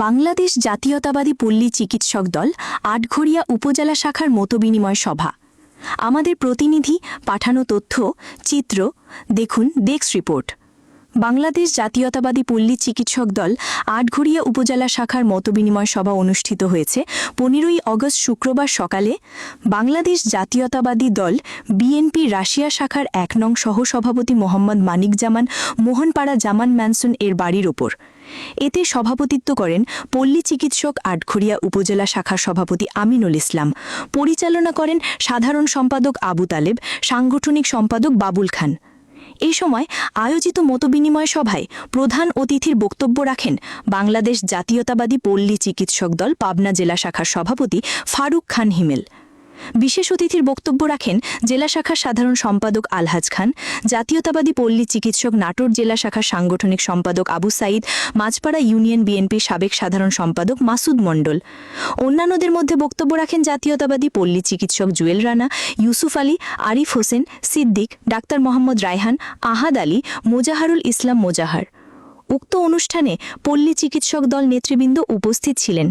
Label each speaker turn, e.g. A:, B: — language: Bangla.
A: বাংলাদেশ জাতীয়তাবাদী পল্লী চিকিৎসক দল আটঘরিয়া উপজেলা শাখার মতবিনিময় সভা। আমাদের প্রতিনিধি পাঠানো তথ্য চিত্র দেখুন ডেস্ক রিপোর্ট। বাংলাদেশ জাতীয়তাবাদী পল্লী চিকিৎসক দল আটঘরিয়া উপজেলা শাখার মতবিনিময় সভা অনুষ্ঠিত হয়েছে 15ই আগস্ট শুক্রবার সকালে বাংলাদেশ জাতীয়তাবাদী দল বিএনপি রাশিয়া শাখার 1 নং সহসভাপতি মোহাম্মদ মানিক জামান মোহনপাড়া জামান ম্যানসন এর বাড়ির ওপর। এতে সভাপতিত্ব করেন পল্লী চিকিৎসক আটঘরিয়া উপজেলা শাখার সভাপতি আমিনুল ইসলাম, পরিচালনা করেন সাধারণ সম্পাদক আবু তালেব, সাংগঠনিক সম্পাদক বাবুল খান। এই সময় আয়োজিত মতবিনিময় সভায় প্রধান অতিথির বক্তব্য রাখেন বাংলাদেশ জাতীয়তাবাদী পল্লী চিকিৎসক দল পাবনা জেলা শাখার সভাপতি ফারুক খান হিমেল। বিশেষ অতিথির বক্তব্য রাখেন জেলা শাখার সাধারণ সম্পাদক আলহাজ খান, জাতীয়তাবাদী পল্লী চিকিৎসক নাটোর জেলা শাখার সাংগঠনিক সম্পাদক আবু সাইদ, মাঝপাড়া ইউনিয়ন বিএনপির সাবেক সাধারণ সম্পাদক মাসুদ মণ্ডল। অন্যান্যদের মধ্যে বক্তব্য রাখেন জাতীয়তাবাদী পল্লী চিকিৎসক জুয়েল রানা, ইউসুফ আলী, আরিফ হোসেন, সিদ্দিক, ডাক্তার মোহাম্মদ রায়হান, আহাদ আলী, মোজাহারুল ইসলাম মোজাহার। উক্ত অনুষ্ঠানে পল্লী চিকিৎসক দল নেতৃবৃন্দ উপস্থিত ছিলেন।